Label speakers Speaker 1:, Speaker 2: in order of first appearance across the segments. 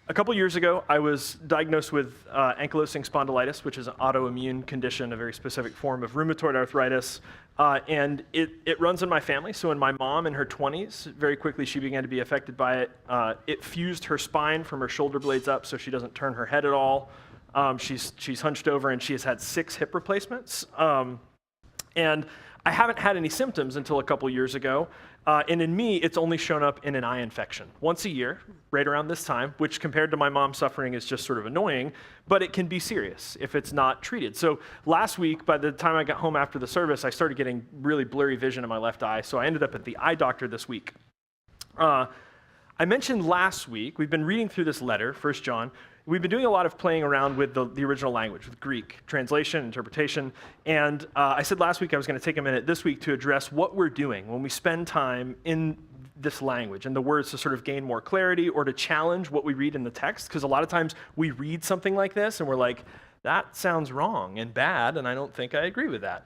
Speaker 1: A couple years ago, I was diagnosed with ankylosing spondylitis, which is an autoimmune condition, a very specific form of rheumatoid arthritis, and it runs in my family. So when my mom in her 20s, very quickly she began to be affected by it. It fused her spine from her shoulder blades up so she doesn't turn her head at all. She's hunched over and she has had 6 hip replacements. And I haven't had any symptoms until a couple years ago. And in me, it's only shown up in an eye infection once a year, right around this time, which compared to my mom suffering is just sort of annoying, but it can be serious if it's not treated. So last week, by the time I got home after the service, I started getting really blurry vision in my left eye. So I ended up at the eye doctor this week. I mentioned last week, we've been reading through this letter, 1 John. We've been doing a lot of playing around with the original language, with Greek, translation, interpretation, and I said last week I was going to take a minute this week to address what we're doing when we spend time in this language and the words to sort of gain more clarity or to challenge what we read in the text, because a lot of times we read something like this and we're like, that sounds wrong and bad, and I don't think I agree with that.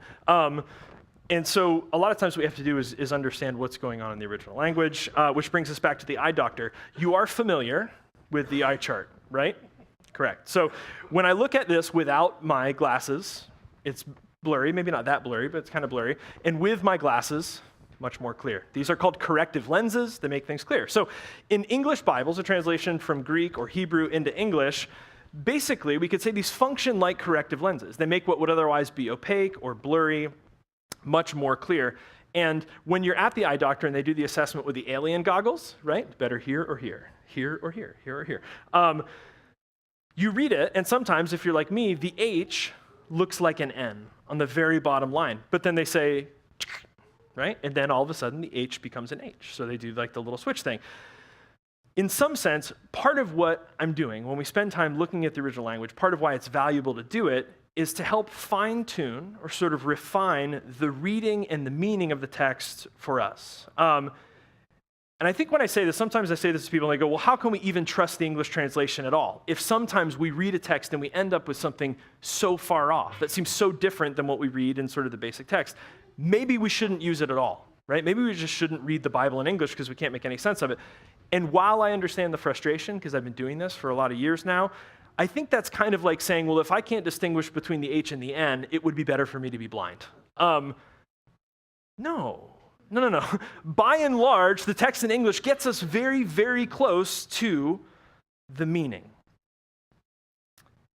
Speaker 1: And so a lot of times what we have to do is understand what's going on in the original language, which brings us back to the eye doctor. You are familiar with the eye chart, right? Correct. So when I look at this without my glasses, it's blurry, maybe not that blurry, but it's kind of blurry. And with my glasses, much more clear. These are called corrective lenses. They make things clear. So in English Bibles, a translation from Greek or Hebrew into English, basically we could say these function like corrective lenses. They make what would otherwise be opaque or blurry much more clear. And when you're at the eye doctor and they do the assessment with the alien goggles, right? Better here or here, here or here, here or here. You read it, and sometimes, if you're like me, the H looks like an N on the very bottom line. But then they say, right? And then all of a sudden, the H becomes an H. So they do like the little switch thing. In some sense, part of what I'm doing when we spend time looking at the original language, part of why it's valuable to do it, is to help fine-tune or sort of refine the reading and the meaning of the text for us. And I think when I say this, sometimes I say this to people and they go, well, how can we even trust the English translation at all? If sometimes we read a text and we end up with something so far off, that seems so different than what we read in sort of the basic text, maybe we shouldn't use it at all, right? Maybe we just shouldn't read the Bible in English because we can't make any sense of it. And while I understand the frustration, because I've been doing this for a lot of years now, I think that's kind of like saying, well, if I can't distinguish between the H and the N, it would be better for me to be blind. No. By and large, the text in English gets us very, very close to the meaning.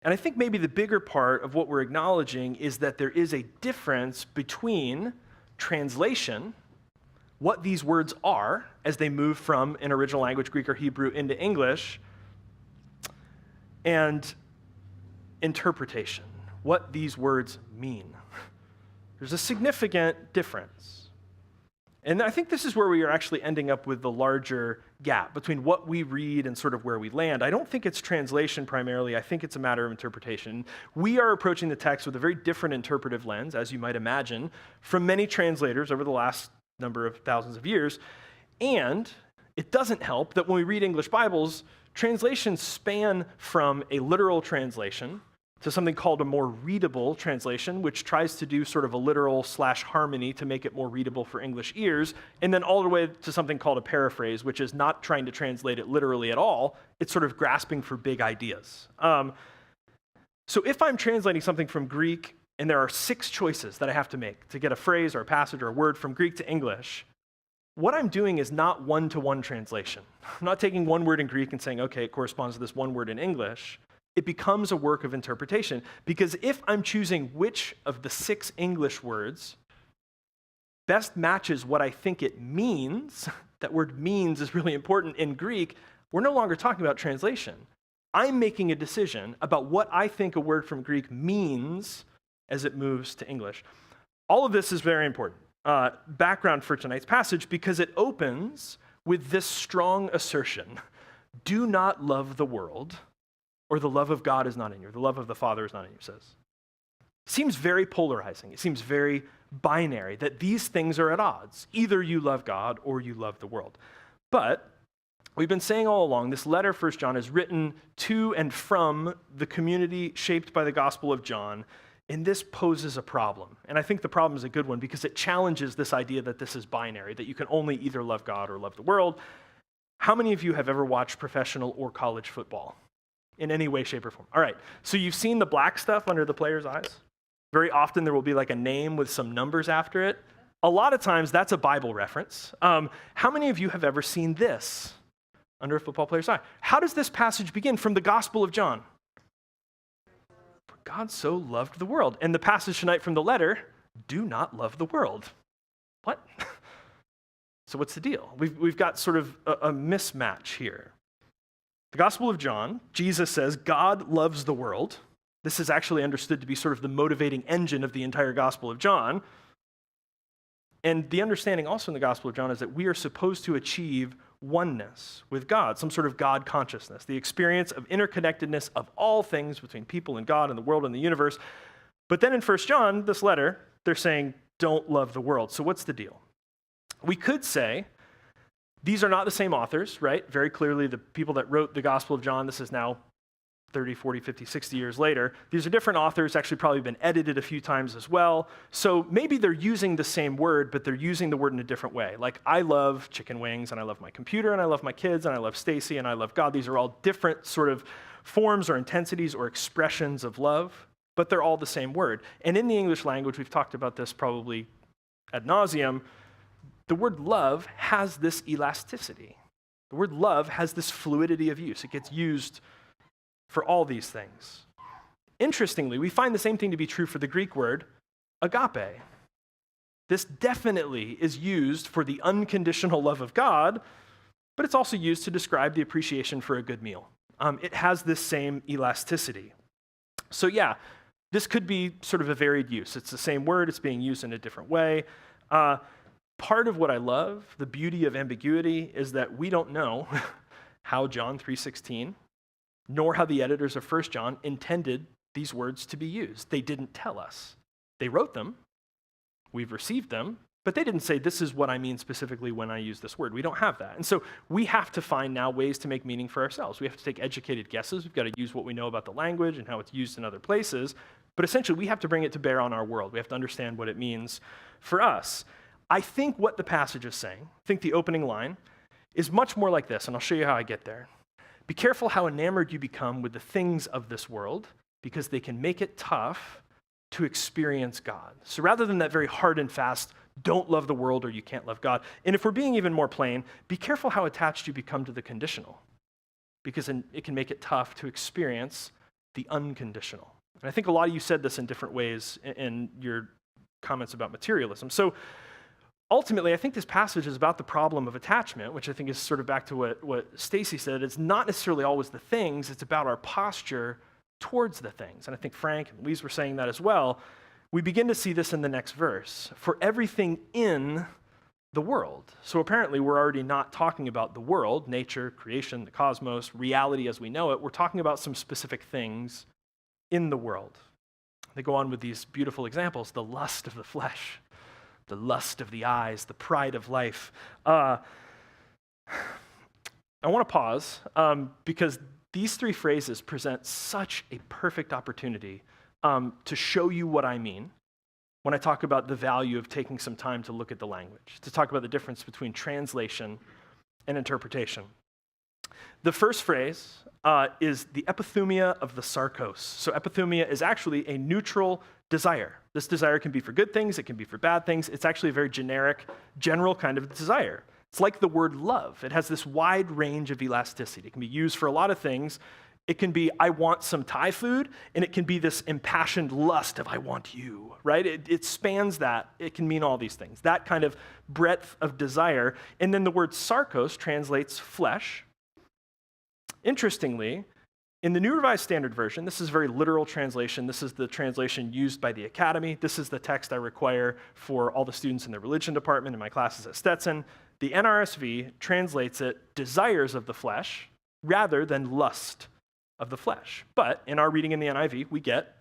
Speaker 1: And I think maybe the bigger part of what we're acknowledging is that there is a difference between translation, what these words are as they move from an original language, Greek or Hebrew, into English, and interpretation, what these words mean. There's a significant difference. And I think this is where we are actually ending up with the larger gap between what we read and sort of where we land. I don't think it's translation primarily. I think it's a matter of interpretation. We are approaching the text with a very different interpretive lens, as you might imagine, from many translators over the last number of thousands of years. And it doesn't help that when we read English Bibles, translations span from a literal translation to something called a more readable translation, which tries to do sort of a literal / harmony to make it more readable for English ears, and then all the way to something called a paraphrase, which is not trying to translate it literally at all. It's sort of grasping for big ideas. So if I'm translating something from Greek, and there are 6 choices that I have to make to get a phrase or a passage or a word from Greek to English, what I'm doing is not one-to-one translation. I'm not taking one word in Greek and saying, okay, it corresponds to this one word in English. It becomes a work of interpretation, because if I'm choosing which of the 6 English words best matches what I think it means, that word means is really important in Greek, we're no longer talking about translation. I'm making a decision about what I think a word from Greek means as it moves to English. All of this is very important. Background for tonight's passage, because it opens with this strong assertion: do not love the world, or the love of God is not in you, or the love of the Father is not in you, it says. Seems very polarizing. It seems very binary, that these things are at odds. Either you love God or you love the world. But we've been saying all along, this letter, 1 John, is written to and from the community shaped by the Gospel of John, and this poses a problem. And I think the problem is a good one, because it challenges this idea that this is binary, that you can only either love God or love the world. How many of you have ever watched professional or college football in any way, shape, or form? All right, so you've seen the black stuff under the players' eyes. Very often there will be like a name with some numbers after it. A lot of times that's a Bible reference. How many of you have ever seen this under a football player's eye? How does this passage begin? From the Gospel of John. For God so loved the world. And the passage tonight from the letter, do not love the world. What? So what's the deal? We've got sort of a mismatch here. The Gospel of John, Jesus says, God loves the world. This is actually understood to be sort of the motivating engine of the entire Gospel of John. And the understanding also in the Gospel of John is that we are supposed to achieve oneness with God, some sort of God consciousness, the experience of interconnectedness of all things between people and God and the world and the universe. But then in 1 John, this letter, they're saying, don't love the world. So what's the deal? We could say these are not the same authors, right? Very clearly, the people that wrote the Gospel of John, this is now 30, 40, 50, 60 years later. These are different authors, actually probably been edited a few times as well. So maybe they're using the same word, but they're using the word in a different way. Like, I love chicken wings, and I love my computer, and I love my kids, and I love Stacy, and I love God. These are all different sort of forms or intensities or expressions of love, but they're all the same word. And in the English language, we've talked about this probably ad nauseum, the word love has this elasticity. The word love has this fluidity of use. It gets used for all these things. Interestingly, we find the same thing to be true for the Greek word agape. This definitely is used for the unconditional love of God, but it's also used to describe the appreciation for a good meal. It has this same elasticity. So yeah, this could be sort of a varied use. It's the same word, it's being used in a different way. Part of what I love, the beauty of ambiguity, is that we don't know how John 3:16, nor how the editors of 1 John intended these words to be used. They didn't tell us. They wrote them, we've received them, but they didn't say, this is what I mean specifically when I use this word. We don't have that. And so we have to find now ways to make meaning for ourselves. We have to take educated guesses. We've got to use what we know about the language and how it's used in other places. But essentially, we have to bring it to bear on our world. We have to understand what it means for us. I think what the passage is saying, I think the opening line, is much more like this, and I'll show you how I get there. Be careful how enamored you become with the things of this world, because they can make it tough to experience God. So rather than that very hard and fast, don't love the world or you can't love God, and if we're being even more plain, be careful how attached you become to the conditional, because it can make it tough to experience the unconditional. And I think a lot of you said this in different ways in your comments about materialism. So ultimately, I think this passage is about the problem of attachment, which I think is sort of back to what Stacy said. It's not necessarily always the things, it's about our posture towards the things. And I think Frank and Lise were saying that as well. We begin to see this in the next verse. For everything in the world. So apparently we're already not talking about the world, nature, creation, the cosmos, reality as we know it. We're talking about some specific things in the world. They go on with these beautiful examples, the lust of the flesh, the lust of the eyes, the pride of life. I want to pause because these three phrases present such a perfect opportunity to show you what I mean when I talk about the value of taking some time to look at the language, to talk about the difference between translation and interpretation. The first phrase is the epithumia of the sarkos. So epithumia is actually a neutral desire. This desire can be for good things, it can be for bad things. It's actually a very generic, general kind of desire. It's like the word love. It has this wide range of elasticity. It can be used for a lot of things. It can be, I want some Thai food, and it can be this impassioned lust of, I want you, right? It spans that. It can mean all these things, that kind of breadth of desire. And then the word sarkos translates flesh. Interestingly, in the New Revised Standard Version, this is a very literal translation. This is the translation used by the Academy. This is the text I require for all the students in the religion department in my classes at Stetson. The NRSV translates it desires of the flesh rather than lust of the flesh. But in our reading in the NIV, we get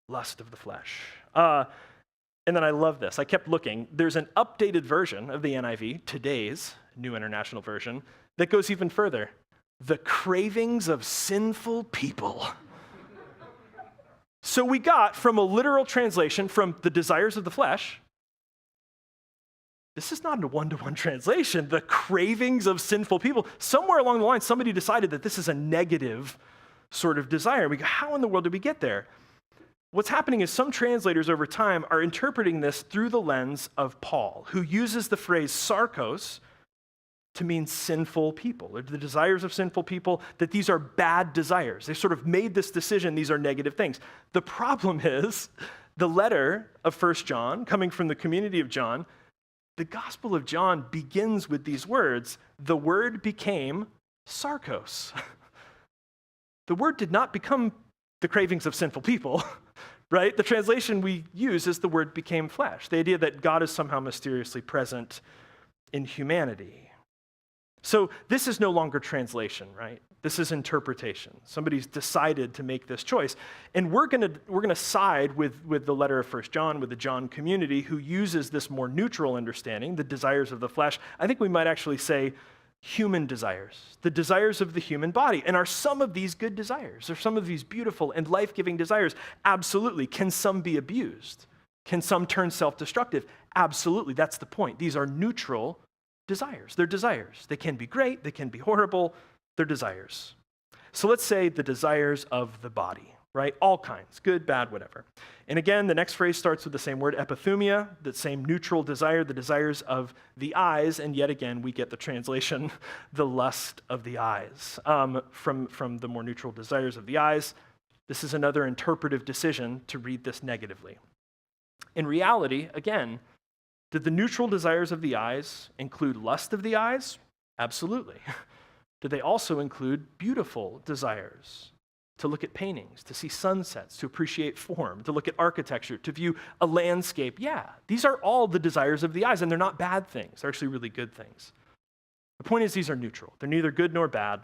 Speaker 1: lust of the flesh. And then I love this. I kept looking. There's an updated version of the NIV, today's New International Version, that goes even further. The cravings of sinful people. So we got from a literal translation from the desires of the flesh, this is not a one-to-one translation. The cravings of sinful people. Somewhere along the line, somebody decided that this is a negative sort of desire. We go, how in the world did we get there? What's happening is some translators over time are interpreting this through the lens of Paul, who uses the phrase sarkos to mean sinful people, or the desires of sinful people, that these are bad desires. They sort of made this decision, these are negative things. The problem is, the letter of 1 John, coming from the community of John, the Gospel of John begins with these words, the Word became sarkos. The Word did not become the cravings of sinful people, right? The translation we use is the Word became flesh, the idea that God is somehow mysteriously present in humanity. So this is no longer translation, right? This is interpretation. Somebody's decided to make this choice. And we're gonna side with the letter of 1 John, with the John community, who uses this more neutral understanding, the desires of the flesh. I think we might actually say human desires, the desires of the human body. And are some of these good desires? Are some of these beautiful and life-giving desires? Absolutely. Can some be abused? Can some turn self-destructive? Absolutely. That's the point. These are neutral desires. They're desires. They can be great. They can be horrible. They're desires. So let's say the desires of the body, right? All kinds, good, bad, whatever. And again, the next phrase starts with the same word, epithumia, that same neutral desire, the desires of the eyes. And yet again, we get the translation, the lust of the eyes, from the more neutral desires of the eyes. This is another interpretive decision to read this negatively. In reality, again, did the neutral desires of the eyes include lust of the eyes? Absolutely. Did they also include beautiful desires? To look at paintings, to see sunsets, to appreciate form, to look at architecture, to view a landscape? Yeah, these are all the desires of the eyes, and they're not bad things. They're actually really good things. The point is, these are neutral. They're neither good nor bad.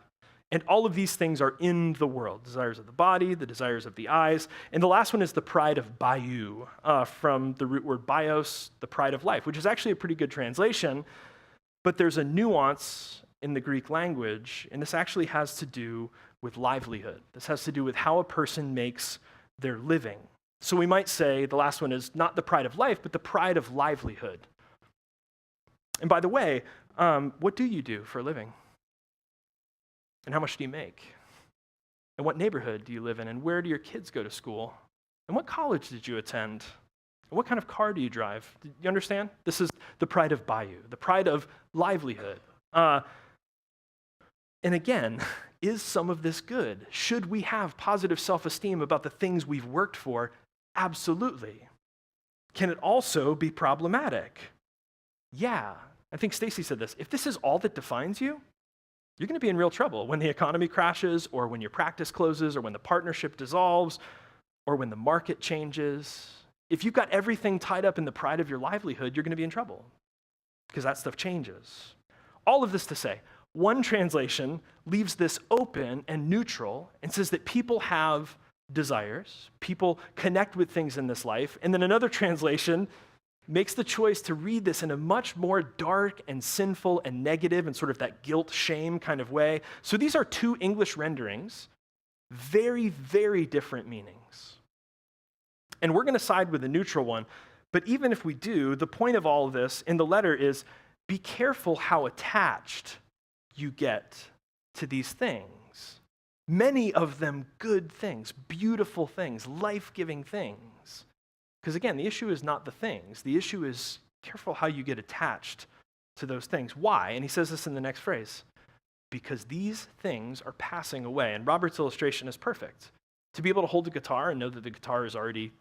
Speaker 1: And all of these things are in the world. Desires of the body, the desires of the eyes. And the last one is the pride of biou, from the root word bios, the pride of life, which is actually a pretty good translation. But there's a nuance in the Greek language, and this actually has to do with livelihood. This has to do with how a person makes their living. So we might say the last one is not the pride of life, but the pride of livelihood. And by the way, what do you do for a living? And how much do you make? And what neighborhood do you live in? And where do your kids go to school? And what college did you attend? And what kind of car do you drive? Do you understand? This is the pride of biou, the pride of livelihood. And again, is some of this good? Should we have positive self-esteem about the things we've worked for? Absolutely. Can it also be problematic? Yeah. I think Stacy said this. If this is all that defines you, you're going to be in real trouble when the economy crashes, or when your practice closes, or when the partnership dissolves, or when the market changes. If you've got everything tied up in the pride of your livelihood, you're going to be in trouble because that stuff changes. All of this to say, one translation leaves this open and neutral and says that people have desires, people connect with things in this life, and then another translation makes the choice to read this in a much more dark and sinful and negative and sort of that guilt, shame kind of way. So these are two English renderings, very, very different meanings. And we're going to side with the neutral one, but even if we do, the point of all of this in the letter is be careful how attached you get to these things. Many of them good things, beautiful things, life-giving things. Because again, the issue is not the things. The issue is careful how you get attached to those things. Why? And he says this in the next phrase. Because these things are passing away. And Robert's illustration is perfect. To be able to hold a guitar and know that the guitar is already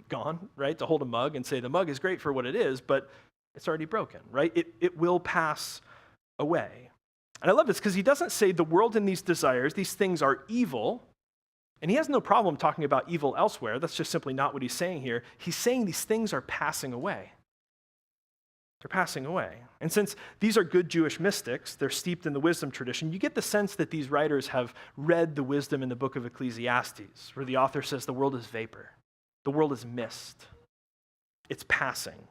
Speaker 1: gone, right? To hold a mug and say the mug is great for what it is, but it's already broken, right? It will pass away. And I love this because he doesn't say the world and these desires, these things are evil. And he has no problem talking about evil elsewhere. That's just simply not what he's saying here. He's saying these things are passing away. They're passing away. And since these are good Jewish mystics, they're steeped in the wisdom tradition, you get the sense that these writers have read the wisdom in the book of Ecclesiastes, where the author says the world is vapor. The world is mist. It's passing.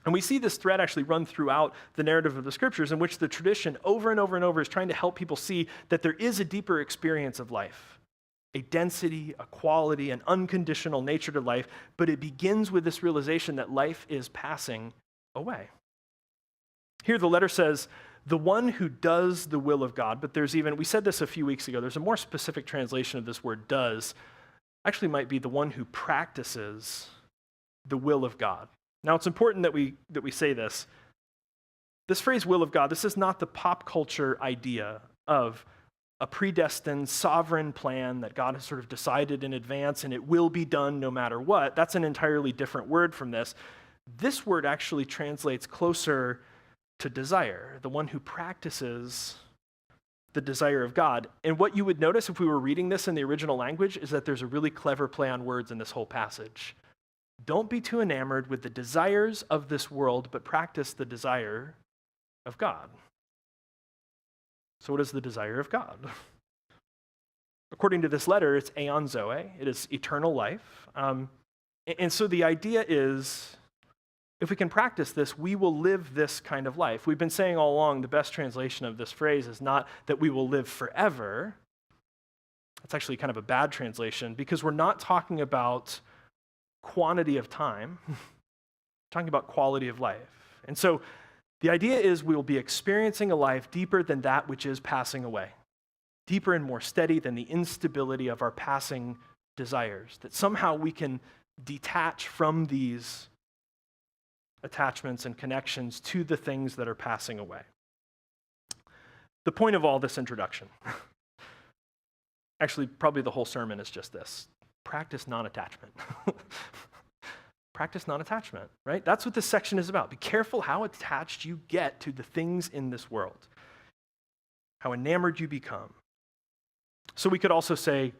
Speaker 1: And we see this thread actually run throughout the narrative of the scriptures, in which the tradition over and over and over is trying to help people see that there is a deeper experience of life. A density, a quality, an unconditional nature to life, but it begins with this realization that life is passing away. Here the letter says, the one who does the will of God, but there's even, we said this a few weeks ago, there's a more specific translation of this word does, actually might be the one who practices the will of God. Now it's important that we say this. This phrase will of God, this is not the pop culture idea of a predestined sovereign plan that God has sort of decided in advance and it will be done no matter what. That's an entirely different word from this. This word actually translates closer to desire, the one who practices the desire of God. And what you would notice if we were reading this in the original language is that there's a really clever play on words in this whole passage. Don't be too enamored with the desires of this world, but practice the desire of God. So what is the desire of God? According to this letter, it's aeon zoe. It is eternal life. And so the idea is, if we can practice this, we will live this kind of life. We've been saying all along the best translation of this phrase is not that we will live forever. That's actually kind of a bad translation because we're not talking about quantity of time. We're talking about quality of life. And so the idea is we will be experiencing a life deeper than that which is passing away, deeper and more steady than the instability of our passing desires, that somehow we can detach from these attachments and connections to the things that are passing away. The point of all this introduction, actually probably the whole sermon is just this: practice non-attachment. Practice non-attachment, right? That's what this section is about. Be careful how attached you get to the things in this world, how enamored you become. So we could also say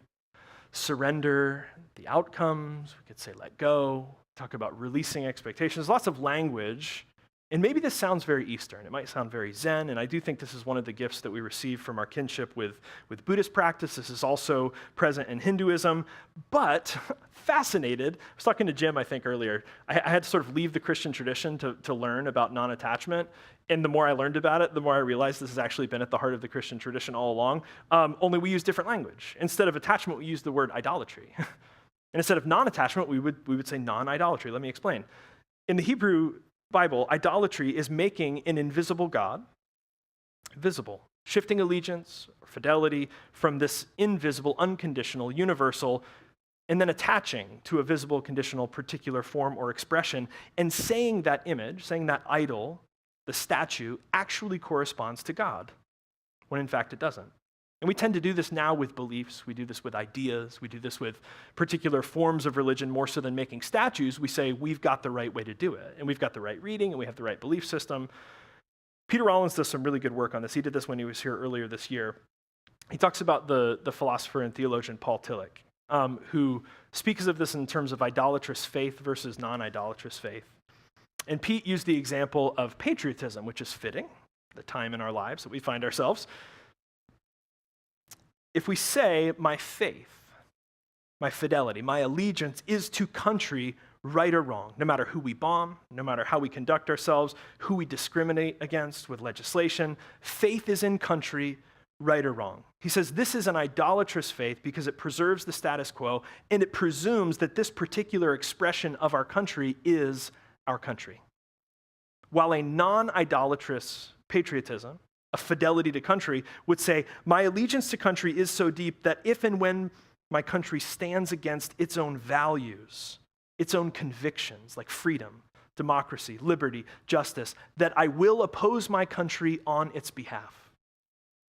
Speaker 1: surrender the outcomes. We could say let go. Talk about releasing expectations. Lots of language. And maybe this sounds very Eastern. It might sound very Zen, and I do think this is one of the gifts that we receive from our kinship with Buddhist practice. This is also present in Hinduism, but fascinated. I was talking to Jim, I think, earlier. I had to sort of leave the Christian tradition to learn about non-attachment, and the more I learned about it, the more I realized this has actually been at the heart of the Christian tradition all along, only we use different language. Instead of attachment, we use the word idolatry. And instead of non-attachment, we would say non-idolatry. Let me explain. In the Hebrew Bible, idolatry is making an invisible God visible, shifting allegiance or fidelity from this invisible, unconditional, universal, and then attaching to a visible, conditional, particular form or expression, and saying that image, saying that idol, the statue, actually corresponds to God, when in fact it doesn't. And we tend to do this now with beliefs. We do this with ideas. We do this with particular forms of religion more so than making statues. We say we've got the right way to do it, and we've got the right reading, and we have the right belief system. Peter Rollins does some really good work on this. He did this when he was here earlier this year. He talks about the philosopher and theologian Paul Tillich, who speaks of this in terms of idolatrous faith versus non-idolatrous faith. And Pete used the example of patriotism, which is fitting, the time in our lives that we find ourselves. If we say my faith, my fidelity, my allegiance is to country, right or wrong, no matter who we bomb, no matter how we conduct ourselves, who we discriminate against with legislation, faith is in country, right or wrong. He says this is an idolatrous faith because it preserves the status quo and it presumes that this particular expression of our country is our country. While a non-idolatrous patriotism, a fidelity to country, would say, my allegiance to country is so deep that if and when my country stands against its own values, its own convictions, like freedom, democracy, liberty, justice, that I will oppose my country on its behalf.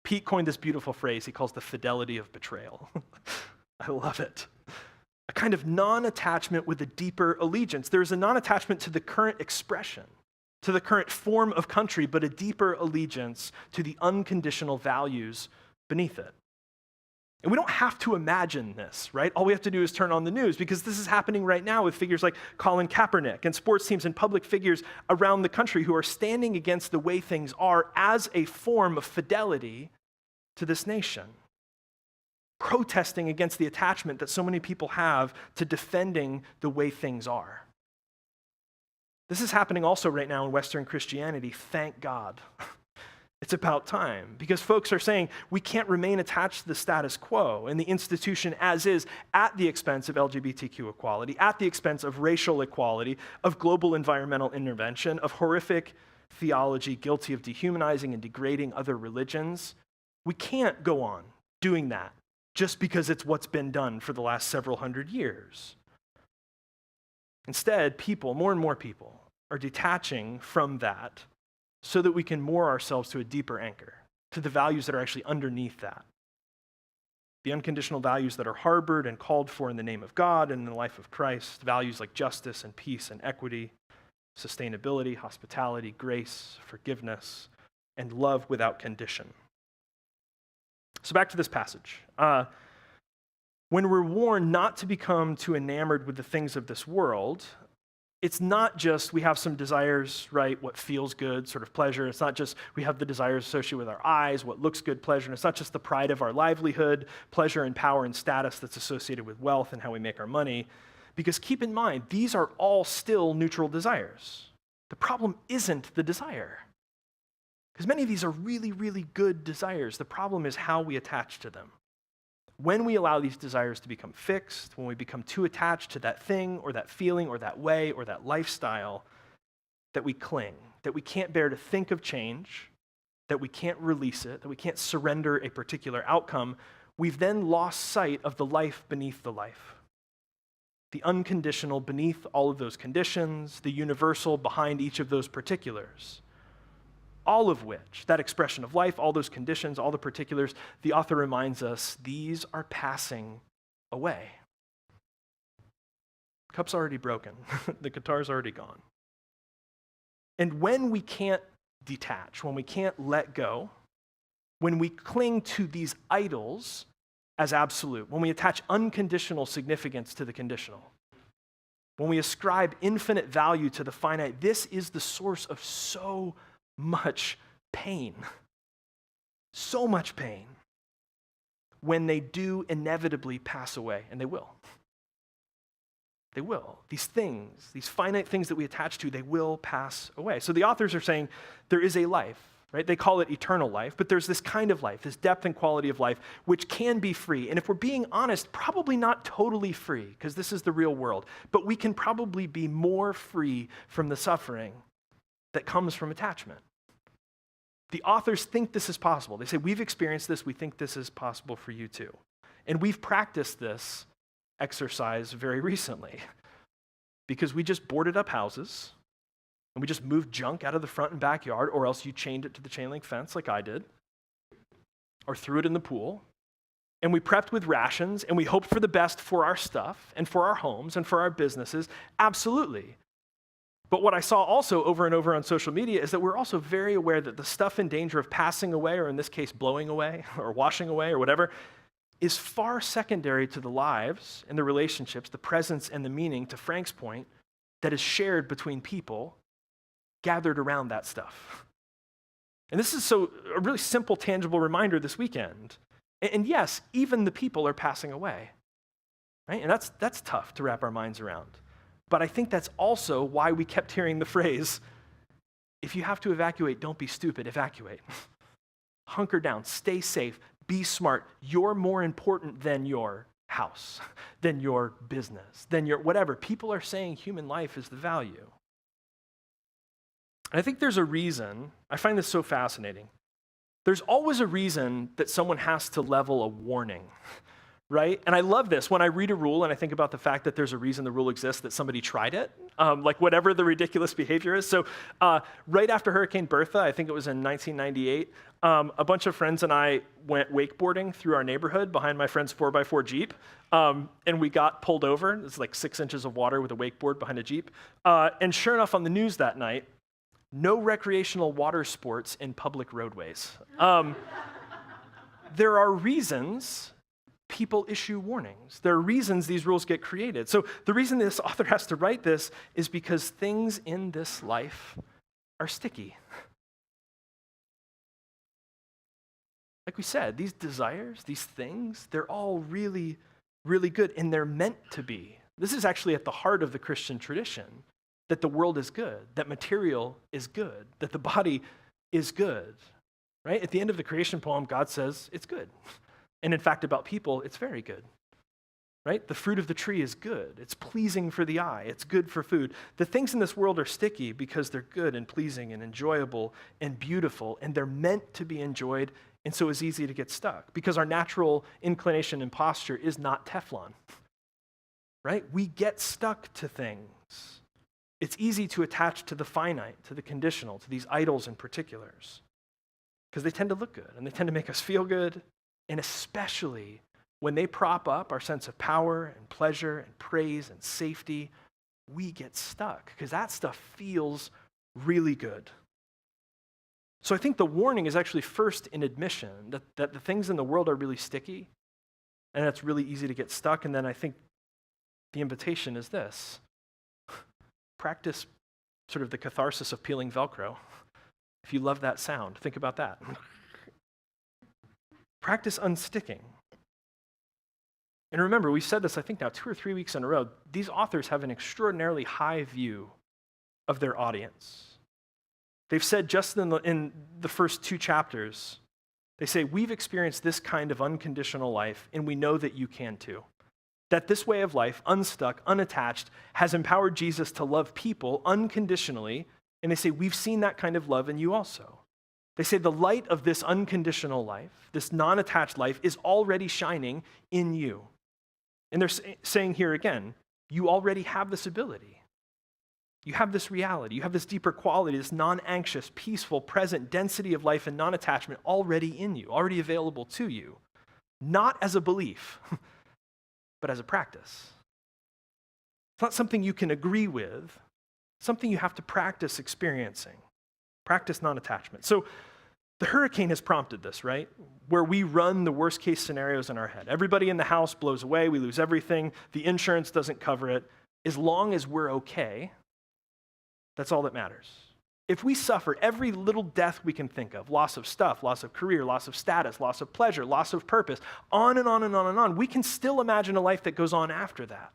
Speaker 1: Pete coined this beautiful phrase he calls the fidelity of betrayal. I love it. A kind of non-attachment with a deeper allegiance. There's a non-attachment to the current expression, to the current form of country, but a deeper allegiance to the unconditional values beneath it. And we don't have to imagine this, right? All we have to do is turn on the news because this is happening right now with figures like Colin Kaepernick and sports teams and public figures around the country who are standing against the way things are as a form of fidelity to this nation, protesting against the attachment that so many people have to defending the way things are. This is happening also right now in Western Christianity, thank God. It's about time, because folks are saying we can't remain attached to the status quo and the institution as is at the expense of LGBTQ equality, at the expense of racial equality, of global environmental intervention, of horrific theology guilty of dehumanizing and degrading other religions. We can't go on doing that just because it's what's been done for the last several hundred years. Instead, people, more and more people, are detaching from that so that we can moor ourselves to a deeper anchor, to the values that are actually underneath that. The unconditional values that are harbored and called for in the name of God and in the life of Christ, values like justice and peace and equity, sustainability, hospitality, grace, forgiveness, and love without condition. So back to this passage. When we're warned not to become too enamored with the things of this world, it's not just we have some desires, right, what feels good, sort of pleasure. It's not just we have the desires associated with our eyes, what looks good, pleasure. And it's not just the pride of our livelihood, pleasure and power and status that's associated with wealth and how we make our money. Because keep in mind, these are all still neutral desires. The problem isn't the desire. Because many of these are really, really good desires. The problem is how we attach to them. When we allow these desires to become fixed, when we become too attached to that thing or that feeling or that way or that lifestyle, that we cling, that we can't bear to think of change, that we can't release it, that we can't surrender a particular outcome, we've then lost sight of the life beneath the life. The unconditional beneath all of those conditions, the universal behind each of those particulars. All of which, that expression of life, all those conditions, all the particulars, the author reminds us, these are passing away. Cup's already broken. The guitar's already gone. And when we can't detach, when we can't let go, when we cling to these idols as absolute, when we attach unconditional significance to the conditional, when we ascribe infinite value to the finite, this is the source of so much pain. So much pain when they do inevitably pass away, and they will. They will. These things, these finite things that we attach to, they will pass away. So the authors are saying there is a life, right? They call it eternal life, but there's this kind of life, this depth and quality of life, which can be free. And if we're being honest, probably not totally free, because this is the real world, but we can probably be more free from the suffering that comes from attachment. The authors think this is possible. They say, we've experienced this, we think this is possible for you too. And we've practiced this exercise very recently because we just boarded up houses and we just moved junk out of the front and backyard, or else you chained it to the chain link fence like I did, or threw it in the pool. And we prepped with rations and we hoped for the best for our stuff and for our homes and for our businesses. Absolutely. But what I saw also over and over on social media is that we're also very aware that the stuff in danger of passing away, or in this case, blowing away or washing away or whatever, is far secondary to the lives and the relationships, the presence and the meaning, to Frank's point, that is shared between people gathered around that stuff. And this is a really simple, tangible reminder this weekend. And yes, even the people are passing away, right? And that's tough to wrap our minds around. But I think that's also why we kept hearing the phrase, if you have to evacuate, don't be stupid, evacuate. Hunker down, stay safe, be smart. You're more important than your house, than your business, than your whatever. People are saying human life is the value. And I think there's a reason, I find this so fascinating. There's always a reason that someone has to level a warning. Right? And I love this. When I read a rule and I think about the fact that there's a reason the rule exists, that somebody tried it, like whatever the ridiculous behavior is. So right after Hurricane Bertha, I think it was in 1998, a bunch of friends and I went wakeboarding through our neighborhood behind my friend's 4x4 Jeep, and we got pulled over. It's like 6 inches of water with a wakeboard behind a Jeep. And sure enough, on the news that night, no recreational water sports in public roadways. There are reasons people issue warnings. There are reasons these rules get created. So the reason this author has to write this is because things in this life are sticky. Like we said, these desires, these things, they're all really, really good, and they're meant to be. This is actually at the heart of the Christian tradition, that the world is good, that material is good, that the body is good, right? At the end of the creation poem, God says it's good. And in fact, about people, it's very good. right? The fruit of the tree is good. It's pleasing for the eye. It's good for food. The things in this world are sticky because they're good and pleasing and enjoyable and beautiful, and they're meant to be enjoyed, and so it's easy to get stuck because our natural inclination and posture is not Teflon, right? We get stuck to things. It's easy to attach to the finite, to the conditional, to these idols in particulars, because they tend to look good and they tend to make us feel good, and especially when they prop up our sense of power and pleasure and praise and safety, we get stuck because that stuff feels really good. So I think the warning is actually first in admission that the things in the world are really sticky and it's really easy to get stuck. And then I think the invitation is this: practice sort of the catharsis of peeling Velcro. If you love that sound, think about that. Practice unsticking. And remember, we've said this, I think now 2 or 3 weeks in a row, these authors have an extraordinarily high view of their audience. They've said just in the first 2 chapters, they say, we've experienced this kind of unconditional life, and we know that you can too. That this way of life, unstuck, unattached, has empowered Jesus to love people unconditionally, and they say, we've seen that kind of love in you also. They say the light of this unconditional life, this non-attached life, is already shining in you. And they're saying here again, you already have this ability. You have this reality. You have this deeper quality, this non-anxious, peaceful, present density of life and non-attachment already in you, already available to you. Not as a belief, but as a practice. It's not something you can agree with, something you have to practice experiencing. Practice non-attachment. So the hurricane has prompted this, right? Where we run the worst case scenarios in our head. Everybody in the house blows away, we lose everything, the insurance doesn't cover it. As long as we're okay, that's all that matters. If we suffer every little death we can think of, loss of stuff, loss of career, loss of status, loss of pleasure, loss of purpose, on and on and on and on, we can still imagine a life that goes on after that.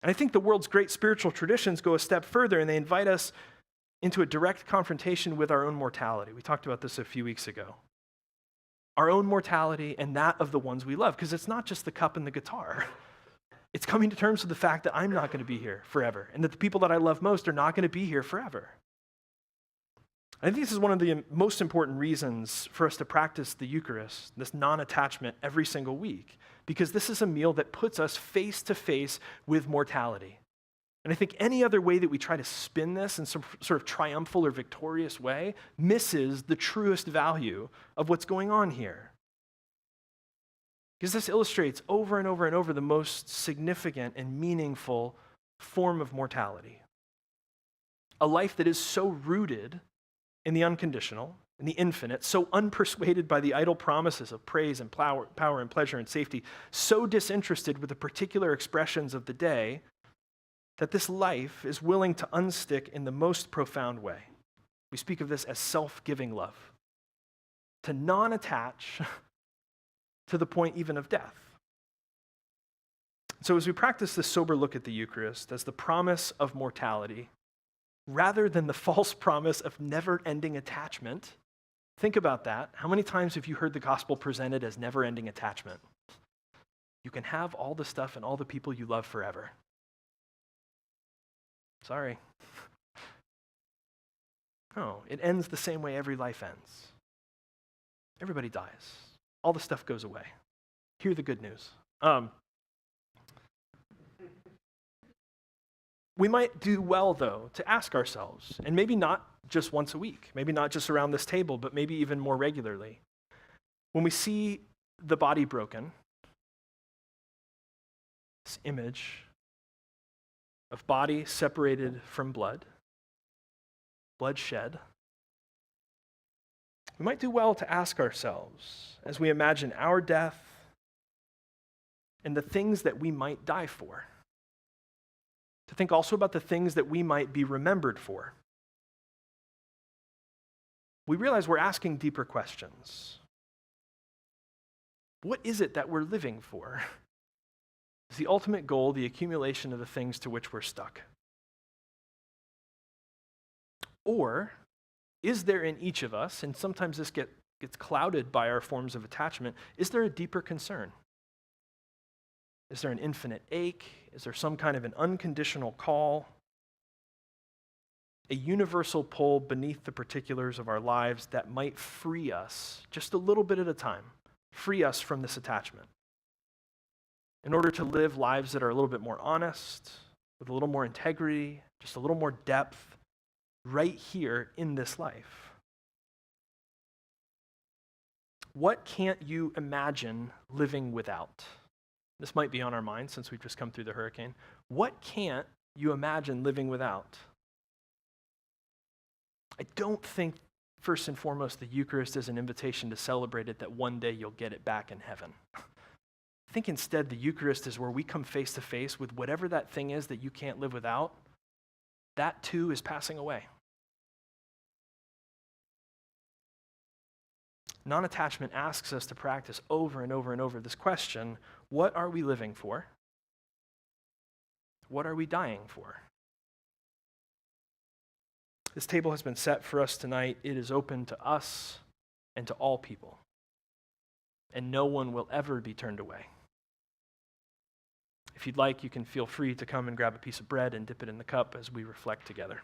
Speaker 1: And I think the world's great spiritual traditions go a step further, and they invite us into a direct confrontation with our own mortality. We talked about this a few weeks ago. Our own mortality and that of the ones we love, because it's not just the cup and the guitar. It's coming to terms with the fact that I'm not going to be here forever, and that the people that I love most are not going to be here forever. I think this is one of the most important reasons for us to practice the Eucharist, this non-attachment, every single week, because this is a meal that puts us face to face with mortality. And I think any other way that we try to spin this in some sort of triumphal or victorious way misses the truest value of what's going on here. Because this illustrates over and over and over the most significant and meaningful form of mortality. A life that is so rooted in the unconditional, in the infinite, so unpersuaded by the idle promises of praise and power and pleasure and safety, so disinterested with the particular expressions of the day, that this life is willing to unstick in the most profound way. We speak of this as self-giving love. To non-attach to the point even of death. So as we practice this sober look at the Eucharist as the promise of mortality, rather than the false promise of never-ending attachment, think about that. How many times have you heard the gospel presented as never-ending attachment? You can have all the stuff and all the people you love forever. Sorry. No, it ends the same way every life ends. Everybody dies. All the stuff goes away. Hear the good news. We might do well, though, to ask ourselves, and maybe not just once a week, maybe not just around this table, but maybe even more regularly. When we see the body broken, this image of body separated from blood, blood shed, we might do well to ask ourselves, as we imagine our death and the things that we might die for, to think also about the things that we might be remembered for. We realize we're asking deeper questions. What is it that we're living for? Is the ultimate goal the accumulation of the things to which we're stuck? Or is there in each of us, and sometimes this gets clouded by our forms of attachment, is there a deeper concern? Is there an infinite ache? Is there some kind of an unconditional call? A universal pull beneath the particulars of our lives that might free us, just a little bit at a time, free us from this attachment, in order to live lives that are a little bit more honest, with a little more integrity, just a little more depth, right here in this life. What can't you imagine living without? This might be on our minds since we've just come through the hurricane. What can't you imagine living without? I don't think, first and foremost, the Eucharist is an invitation to celebrate it that one day you'll get it back in heaven. I think instead the Eucharist is where we come face to face with whatever that thing is that you can't live without. That too is passing away. Non-attachment asks us to practice over and over and over this question: what are we living for? What are we dying for? This table has been set for us tonight. It is open to us and to all people. And no one will ever be turned away. If you'd like, you can feel free to come and grab a piece of bread and dip it in the cup as we reflect together.